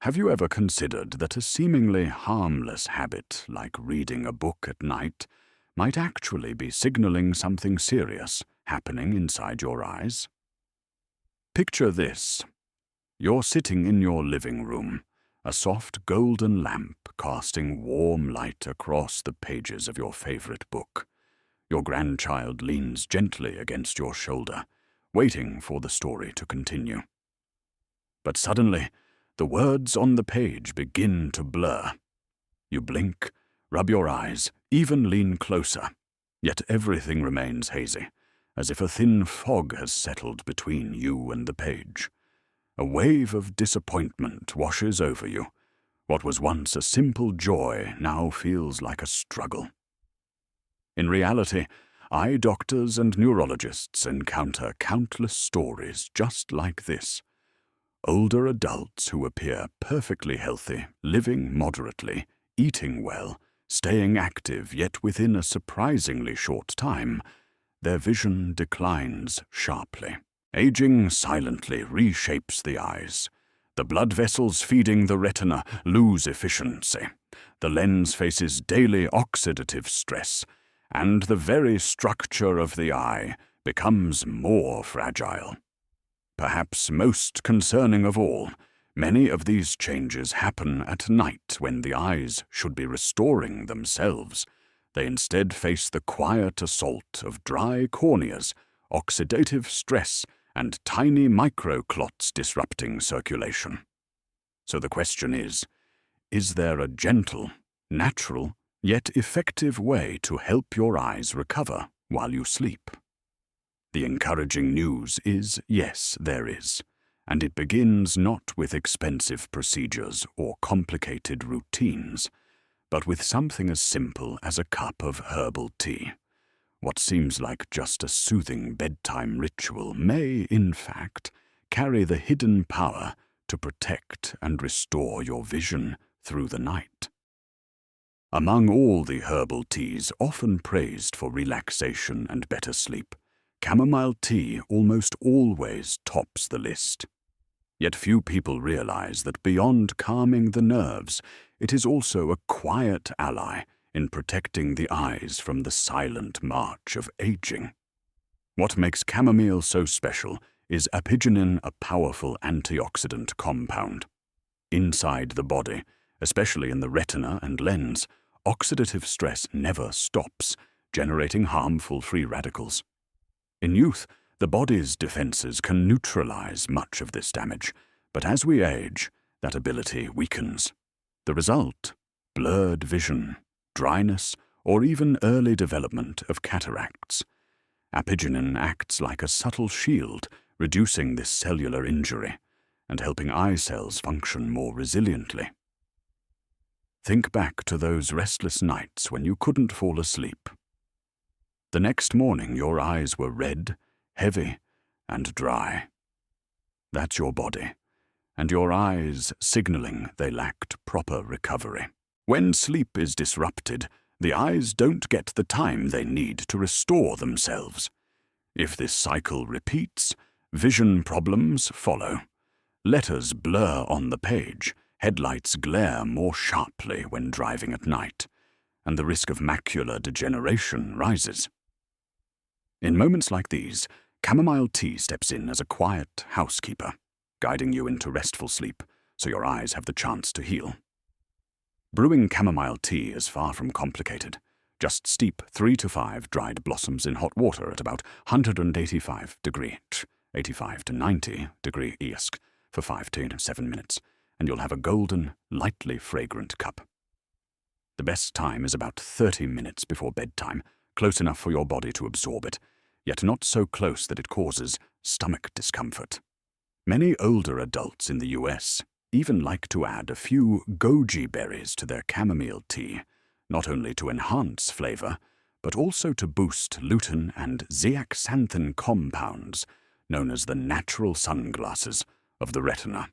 Have you ever considered that a seemingly harmless habit like reading a book at night might actually be signaling something serious happening inside your eyes? Picture this. You're sitting in your living room, a soft golden lamp casting warm light across the pages of your favorite book. Your grandchild leans gently against your shoulder, waiting for the story to continue. But suddenly, the words on the page begin to blur. You blink, rub your eyes, even lean closer, yet everything remains hazy, as if a thin fog has settled between you and the page. A wave of disappointment washes over you. What was once a simple joy now feels like a struggle. In reality, eye doctors and neurologists encounter countless stories just like this. Older adults who appear perfectly healthy, living moderately, eating well, staying active, yet within a surprisingly short time, their vision declines sharply. Aging silently reshapes the eyes. The blood vessels feeding the retina lose efficiency. The lens faces daily oxidative stress, and the very structure of the eye becomes more fragile. Perhaps most concerning of all, many of these changes happen at night when the eyes should be restoring themselves. They instead face the quiet assault of dry corneas, oxidative stress, and tiny microclots disrupting circulation. So the question is there a gentle, natural, yet effective way to help your eyes recover while you sleep? The encouraging news is yes, there is, and it begins not with expensive procedures or complicated routines, but with something as simple as a cup of herbal tea. What seems like just a soothing bedtime ritual may, in fact, carry the hidden power to protect and restore your vision through the night. Among all the herbal teas often praised for relaxation and better sleep, chamomile tea almost always tops the list. Yet few people realize that beyond calming the nerves, it is also a quiet ally in protecting the eyes from the silent march of aging. What makes chamomile so special is apigenin, a powerful antioxidant compound. Inside the body, especially in the retina and lens, oxidative stress never stops, generating harmful free radicals. In youth, the body's defenses can neutralize much of this damage, but as we age, that ability weakens. The result? Blurred vision, dryness, or even early development of cataracts. Apigenin acts like a subtle shield, reducing this cellular injury and helping eye cells function more resiliently. Think back to those restless nights when you couldn't fall asleep. The next morning your eyes were red, heavy, and dry. That's your body, and your eyes signaling they lacked proper recovery. When sleep is disrupted, the eyes don't get the time they need to restore themselves. If this cycle repeats, vision problems follow. Letters blur on the page, headlights glare more sharply when driving at night, and the risk of macular degeneration rises. In moments like these, chamomile tea steps in as a quiet housekeeper, guiding you into restful sleep so your eyes have the chance to heal. Brewing chamomile tea is far from complicated. Just steep 3 to 5 dried blossoms in hot water at about 185 degree, 85 to 90 degree ESC for 5 to 7 minutes, and you'll have a golden, lightly fragrant cup. The best time is about 30 minutes before bedtime, close enough for your body to absorb it, yet not so close that it causes stomach discomfort. Many older adults in the US even like to add a few goji berries to their chamomile tea, not only to enhance flavor, but also to boost lutein and zeaxanthin compounds, known as the natural sunglasses of the retina.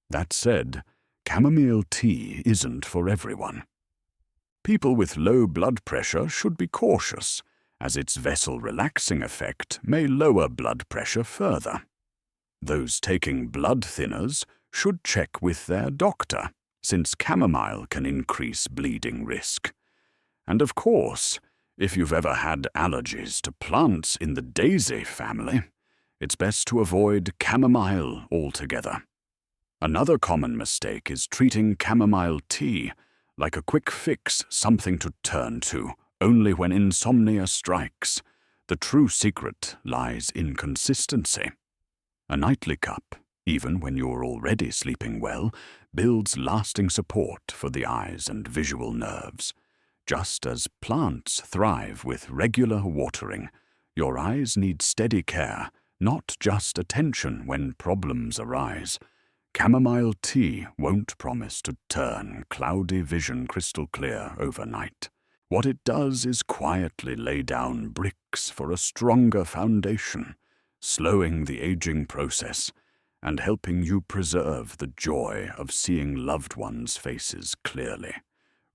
That said, chamomile tea isn't for everyone. People with low blood pressure should be cautious, as its vessel-relaxing effect may lower blood pressure further. Those taking blood thinners should check with their doctor, since chamomile can increase bleeding risk. And of course, if you've ever had allergies to plants in the daisy family, it's best to avoid chamomile altogether. Another common mistake is treating chamomile tea like a quick fix, something to turn to only when insomnia strikes. The true secret lies in consistency. A nightly cup, even when you're already sleeping well, builds lasting support for the eyes and visual nerves. Just as plants thrive with regular watering, your eyes need steady care, not just attention when problems arise. Chamomile tea won't promise to turn cloudy vision crystal clear overnight. What it does is quietly lay down bricks for a stronger foundation, slowing the aging process and helping you preserve the joy of seeing loved ones' faces clearly,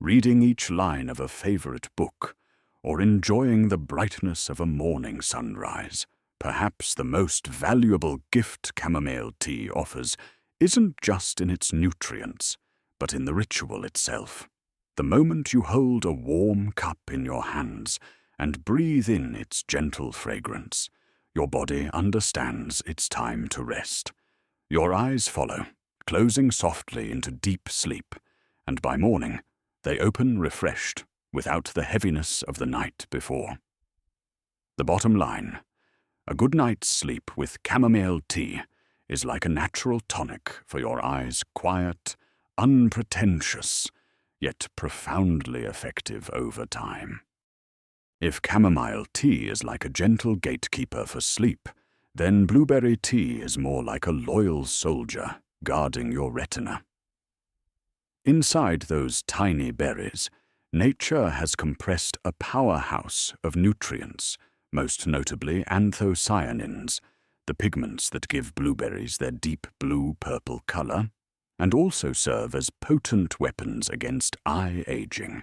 reading each line of a favorite book, or enjoying the brightness of a morning sunrise. Perhaps the most valuable gift chamomile tea offers isn't just in its nutrients, but in the ritual itself. The moment you hold a warm cup in your hands and breathe in its gentle fragrance, your body understands it's time to rest. Your eyes follow, closing softly into deep sleep, and by morning, they open refreshed, without the heaviness of the night before. The bottom line: a good night's sleep with chamomile tea is like a natural tonic for your eyes, quiet, unpretentious, yet profoundly effective over time. If chamomile tea is like a gentle gatekeeper for sleep, then blueberry tea is more like a loyal soldier guarding your retina. Inside those tiny berries, nature has compressed a powerhouse of nutrients, most notably anthocyanins, the pigments that give blueberries their deep blue-purple color, and also serve as potent weapons against eye aging.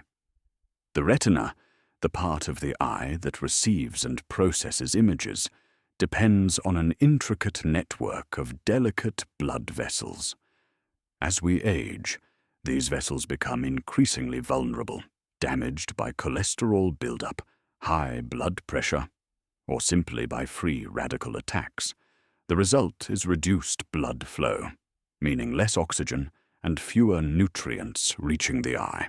The retina, the part of the eye that receives and processes images, depends on an intricate network of delicate blood vessels. As we age, these vessels become increasingly vulnerable, damaged by cholesterol buildup, high blood pressure, or simply by free radical attacks. The result is reduced blood flow, meaning less oxygen and fewer nutrients reaching the eye.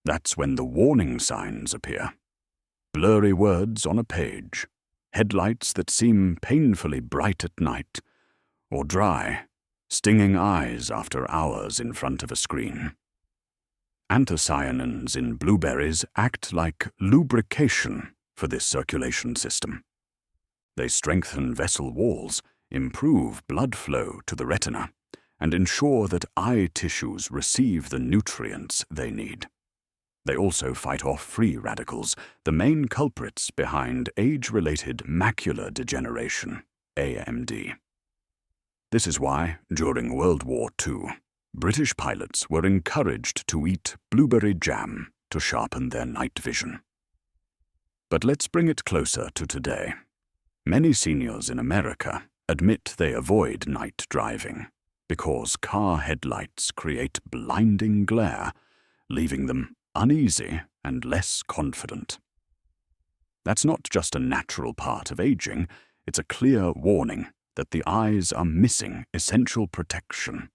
That's when the warning signs appear. Blurry words on a page, headlights that seem painfully bright at night, or dry, stinging eyes after hours in front of a screen. Anthocyanins in blueberries act like lubrication for this circulation system. They strengthen vessel walls, improve blood flow to the retina, and ensure that eye tissues receive the nutrients they need. They also fight off free radicals, the main culprits behind age-related macular degeneration, AMD. This is why, during World War II, British pilots were encouraged to eat blueberry jam to sharpen their night vision. But let's bring it closer to today. Many seniors in America admit they avoid night driving because car headlights create blinding glare, leaving them uneasy and less confident. That's not just a natural part of aging, it's a clear warning that the eyes are missing essential protection.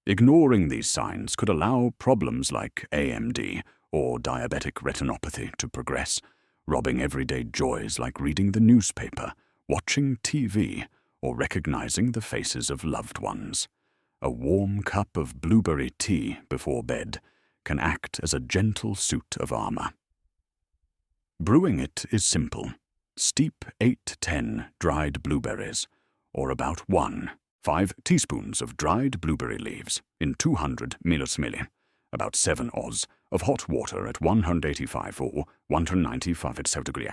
Ignoring these signs could allow problems like AMD or diabetic retinopathy to progress, robbing everyday joys like reading the newspaper, watching TV, or recognizing the faces of loved ones. A warm cup of blueberry tea before bed can act as a gentle suit of armor. Brewing it is simple. Steep 8 to 10 dried blueberries, or about 5 teaspoons of dried blueberry leaves in 200 milliliters, about 7 oz, of hot water at 185 or 195 degrees,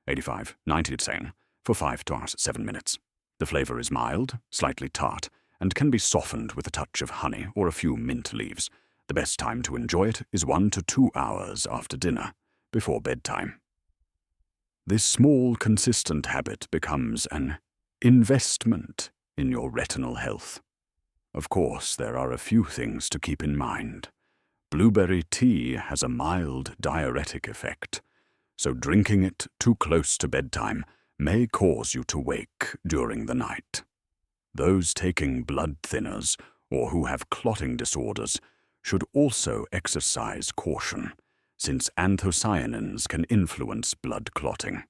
85-90 for 5 to 7 minutes. The flavor is mild, slightly tart, and can be softened with a touch of honey or a few mint leaves. The best time to enjoy it is 1 to 2 hours after dinner, before bedtime. This small, consistent habit becomes an investment in your retinal health. Of course, there are a few things to keep in mind. Blueberry tea has a mild diuretic effect, so drinking it too close to bedtime may cause you to wake during the night. Those taking blood thinners or who have clotting disorders should also exercise caution, since anthocyanins can influence blood clotting.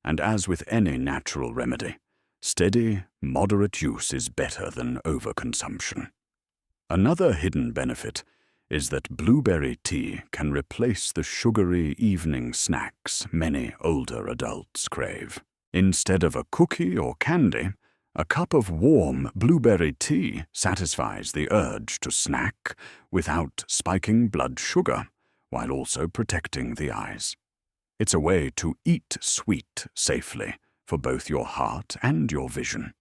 And as with any natural remedy, steady, moderate use is better than overconsumption. Another hidden benefit is that blueberry tea can replace the sugary evening snacks many older adults crave. Instead of a cookie or candy, a cup of warm blueberry tea satisfies the urge to snack without spiking blood sugar, while also protecting the eyes. It's a way to eat sweet safely for both your heart and your vision.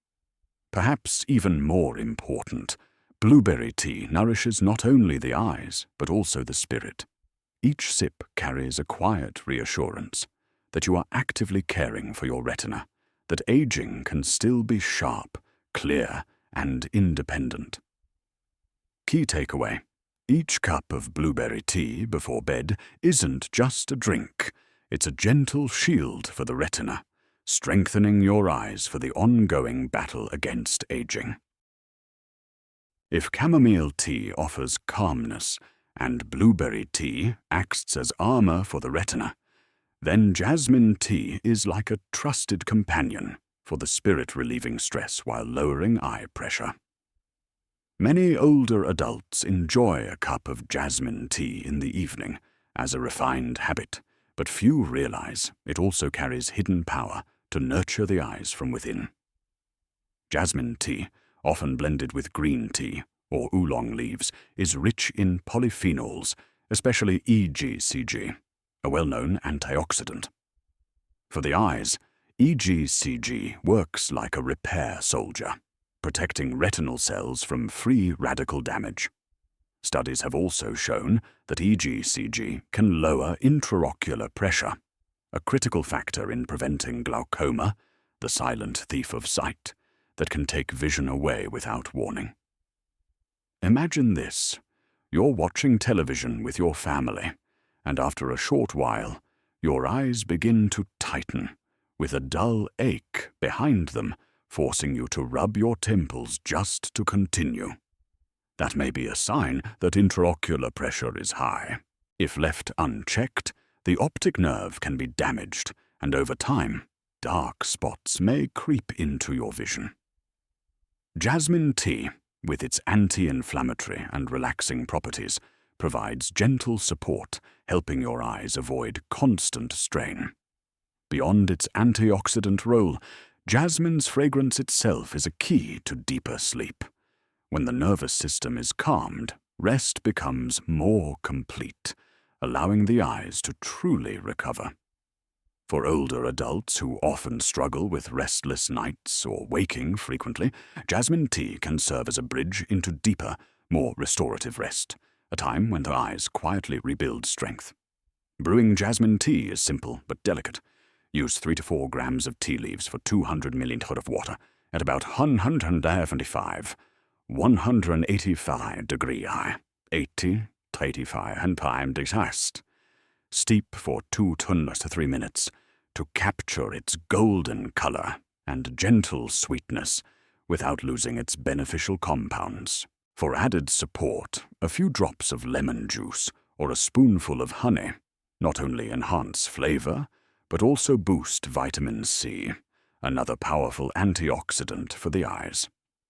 Perhaps even more important, blueberry tea nourishes not only the eyes, but also the spirit. Each sip carries a quiet reassurance that you are actively caring for your retina, that aging can still be sharp, clear, and independent. Key takeaway: each cup of blueberry tea before bed isn't just a drink, it's a gentle shield for the retina, strengthening your eyes for the ongoing battle against aging. If chamomile tea offers calmness and blueberry tea acts as armor for the retina, then jasmine tea is like a trusted companion for the spirit relieving stress while lowering eye pressure. Many older adults enjoy a cup of jasmine tea in the evening as a refined habit, but few realize it also carries hidden power to nurture the eyes from within. Jasmine tea, often blended with green tea or oolong leaves, is rich in polyphenols, especially EGCG, a well-known antioxidant. For the eyes, EGCG works like a repair soldier, protecting retinal cells from free radical damage. Studies have also shown that EGCG can lower intraocular pressure, a critical factor in preventing glaucoma, the silent thief of sight, that can take vision away without warning. Imagine this: you're watching television with your family, and after a short while, your eyes begin to tighten, with a dull ache behind them, forcing you to rub your temples just to continue. That may be a sign that intraocular pressure is high. If left unchecked, the optic nerve can be damaged, and over time, dark spots may creep into your vision. Jasmine tea, with its anti-inflammatory and relaxing properties, provides gentle support, helping your eyes avoid constant strain. Beyond its antioxidant role, jasmine's fragrance itself is a key to deeper sleep. When the nervous system is calmed, rest becomes more complete, allowing the eyes to truly recover. For older adults who often struggle with restless nights or waking frequently, jasmine tea can serve as a bridge into deeper, more restorative rest, a time when the eyes quietly rebuild strength. Brewing jasmine tea is simple but delicate. Use 3 to 4 grams of tea leaves for 200 milliliters of water at about 185 degree high, 80 to 85 and prime detached. Steep for 2 to 3 minutes to capture its golden color and gentle sweetness without losing its beneficial compounds. For added support, a few drops of lemon juice or a spoonful of honey not only enhance flavor, but also boost vitamin C, another powerful antioxidant for the eyes.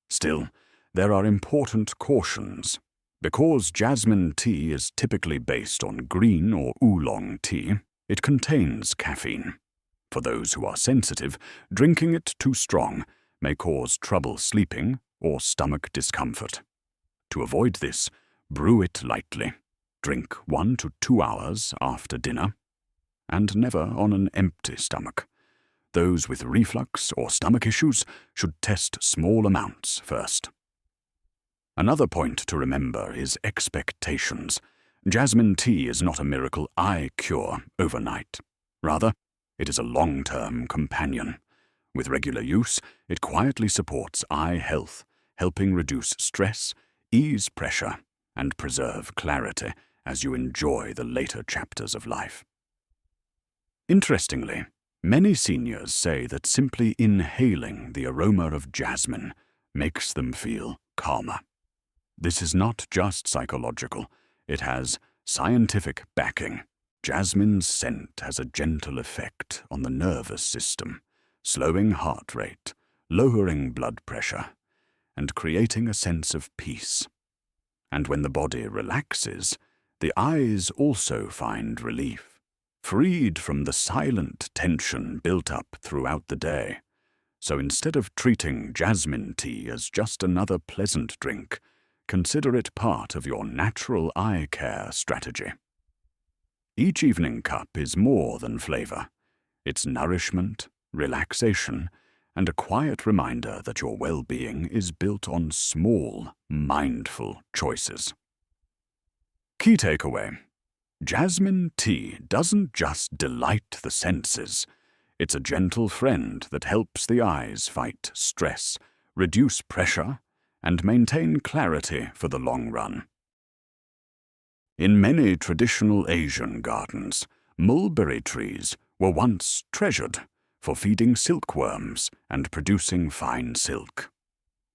Still, there are important cautions. Because jasmine tea is typically based on green or oolong tea, it contains caffeine. For those who are sensitive, drinking it too strong may cause trouble sleeping or stomach discomfort. To avoid this, brew it lightly. Drink 1 to 2 hours after dinner, and never on an empty stomach. Those with reflux or stomach issues should test small amounts first. Another point to remember is expectations. Jasmine tea is not a miracle eye cure overnight. Rather, it is a long-term companion. With regular use, it quietly supports eye health, helping reduce stress, ease pressure, and preserve clarity as you enjoy the later chapters of life. Interestingly, many seniors say that simply inhaling the aroma of jasmine makes them feel calmer. This is not just psychological, it has scientific backing. Jasmine's scent has a gentle effect on the nervous system, slowing heart rate, lowering blood pressure, and creating a sense of peace. And when the body relaxes, the eyes also find relief, freed from the silent tension built up throughout the day. So instead of treating jasmine tea as just another pleasant drink, consider it part of your natural eye care strategy. Each evening cup is more than flavor. It's nourishment, relaxation, and a quiet reminder that your well-being is built on small, mindful choices. Key takeaway: jasmine tea doesn't just delight the senses. It's a gentle friend that helps the eyes fight stress, reduce pressure, and maintain clarity for the long run. In many traditional Asian gardens, mulberry trees were once treasured for feeding silkworms and producing fine silk.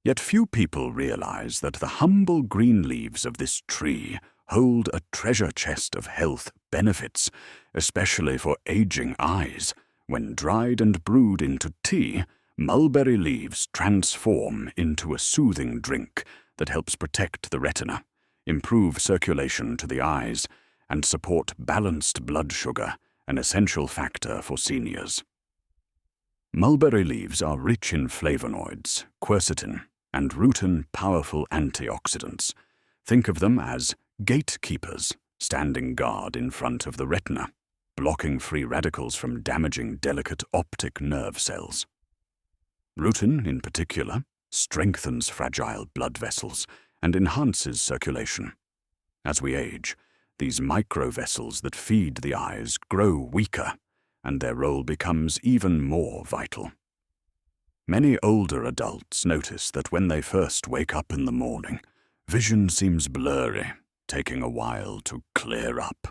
Yet few people realize that the humble green leaves of this tree hold a treasure chest of health benefits, especially for aging eyes. When dried and brewed into tea, mulberry leaves transform into a soothing drink that helps protect the retina, improve circulation to the eyes, and support balanced blood sugar, an essential factor for seniors. Mulberry leaves are rich in flavonoids, quercetin, and rutin, powerful antioxidants. Think of them as gatekeepers, standing guard in front of the retina, blocking free radicals from damaging delicate optic nerve cells. Rutin, in particular, strengthens fragile blood vessels and enhances circulation. As we age, these microvessels that feed the eyes grow weaker, and their role becomes even more vital. Many older adults notice that when they first wake up in the morning, vision seems blurry, taking a while to clear up.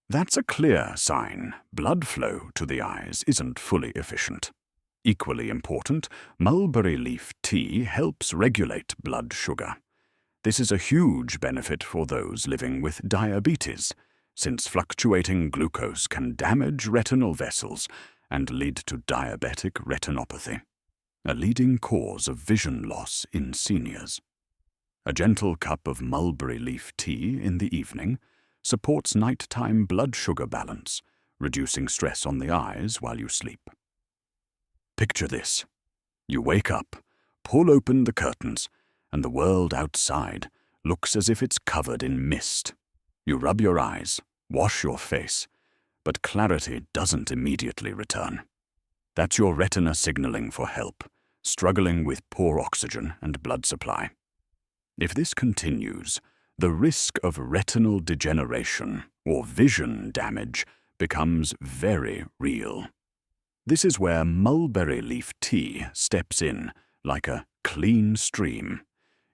That's a clear sign blood flow to the eyes isn't fully efficient. Equally important, mulberry leaf tea helps regulate blood sugar. This is a huge benefit for those living with diabetes, since fluctuating glucose can damage retinal vessels and lead to diabetic retinopathy, a leading cause of vision loss in seniors. A gentle cup of mulberry leaf tea in the evening supports nighttime blood sugar balance, reducing stress on the eyes while you sleep. Picture this. You wake up, pull open the curtains, and the world outside looks as if it's covered in mist. You rub your eyes, wash your face, but clarity doesn't immediately return. That's your retina signaling for help, struggling with poor oxygen and blood supply. If this continues, the risk of retinal degeneration or vision damage becomes very real. This is where mulberry leaf tea steps in like a clean stream,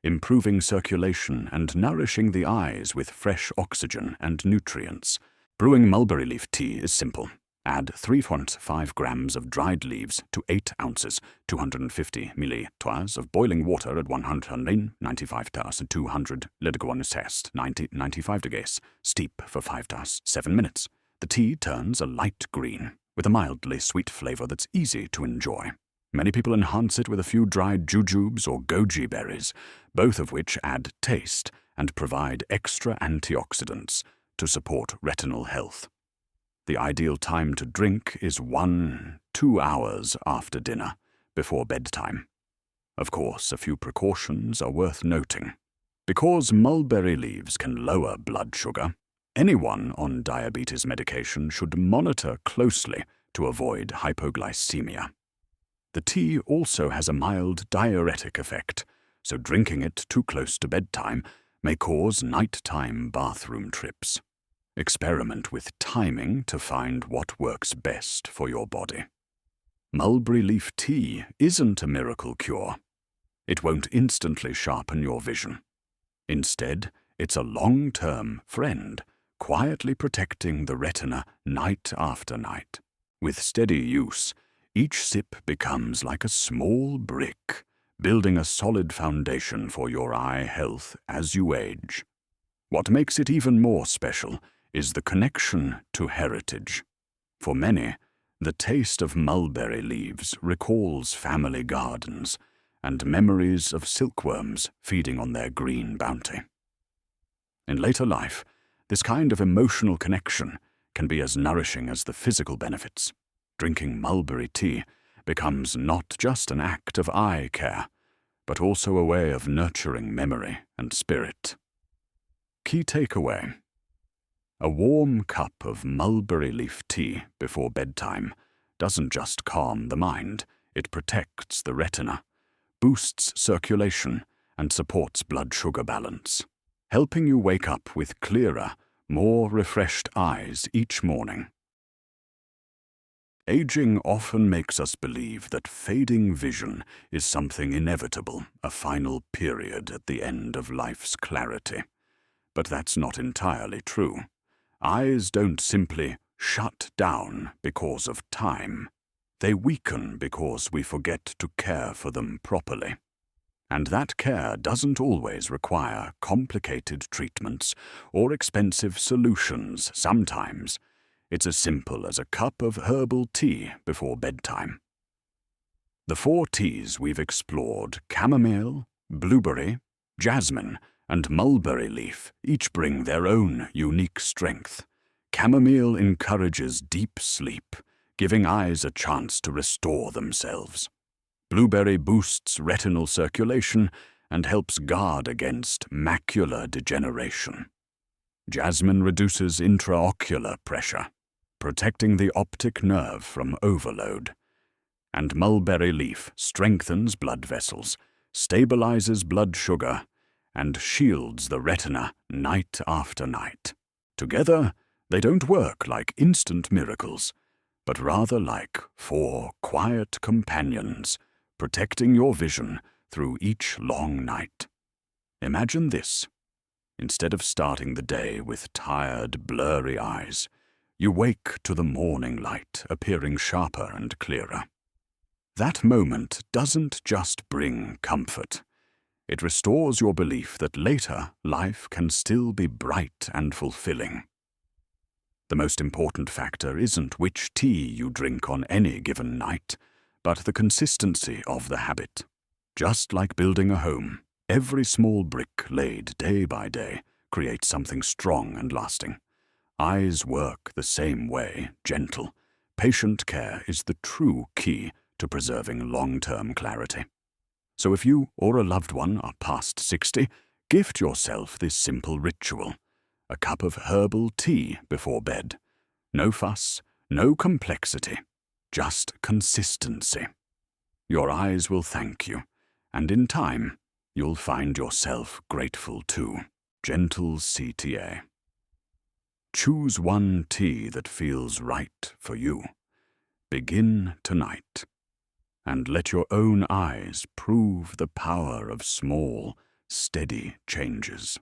improving circulation and nourishing the eyes with fresh oxygen and nutrients. Brewing mulberry leaf tea is simple. Add 3.5 grams of dried leaves to 8 ounces, 250 milliliters of boiling water at 195 to 200 Celsius, 90-95 degrees. Steep for 5 to 7 minutes. The tea turns a light green, with a mildly sweet flavor that's easy to enjoy. Many people enhance it with a few dried jujubes or goji berries, both of which add taste and provide extra antioxidants to support retinal health. The ideal time to drink is 1-2 hours after dinner, before bedtime. Of course, a few precautions are worth noting. Because mulberry leaves can lower blood sugar, anyone on diabetes medication should monitor closely to avoid hypoglycemia. The tea also has a mild diuretic effect, so drinking it too close to bedtime may cause nighttime bathroom trips. Experiment with timing to find what works best for your body. Mulberry leaf tea isn't a miracle cure. It won't instantly sharpen your vision. Instead, it's a long-term friend, quietly protecting the retina night after night. With steady use, each sip becomes like a small brick, building a solid foundation for your eye health as you age. What makes it even more special is the connection to heritage. For many, the taste of mulberry leaves recalls family gardens and memories of silkworms feeding on their green bounty. In later life, this kind of emotional connection can be as nourishing as the physical benefits. Drinking mulberry tea becomes not just an act of eye care, but also a way of nurturing memory and spirit. Key takeaway: a warm cup of mulberry leaf tea before bedtime doesn't just calm the mind, it protects the retina, boosts circulation, and supports blood sugar balance, helping you wake up with clearer, more refreshed eyes each morning. Aging often makes us believe that fading vision is something inevitable, a final period at the end of life's clarity. But that's not entirely true. Eyes don't simply shut down because of time. They weaken because we forget to care for them properly. And that care doesn't always require complicated treatments or expensive solutions. Sometimes it's as simple as a cup of herbal tea before bedtime. The 4 teas we've explored, chamomile, blueberry, jasmine, and mulberry leaf, each bring their own unique strength. Chamomile encourages deep sleep, giving eyes a chance to restore themselves. Blueberry boosts retinal circulation and helps guard against macular degeneration. Jasmine reduces intraocular pressure, protecting the optic nerve from overload. And mulberry leaf strengthens blood vessels, stabilizes blood sugar, and shields the retina night after night. Together, they don't work like instant miracles, but rather like 4 quiet companions, protecting your vision through each long night. Imagine this. Instead of starting the day with tired, blurry eyes, you wake to the morning light appearing sharper and clearer. That moment doesn't just bring comfort. It restores your belief that later life can still be bright and fulfilling. The most important factor isn't which tea you drink on any given night, but the consistency of the habit. Just like building a home, every small brick laid day by day creates something strong and lasting. Eyes work the same way, gentle. Patient care is the true key to preserving long-term clarity. So if you or a loved one are past 60, gift yourself this simple ritual. A cup of herbal tea before bed. No fuss, no complexity, just consistency. Your eyes will thank you, and in time, you'll find yourself grateful too. Gentle CTA. Choose one tea that feels right for you. Begin tonight. And let your own eyes prove the power of small, steady changes.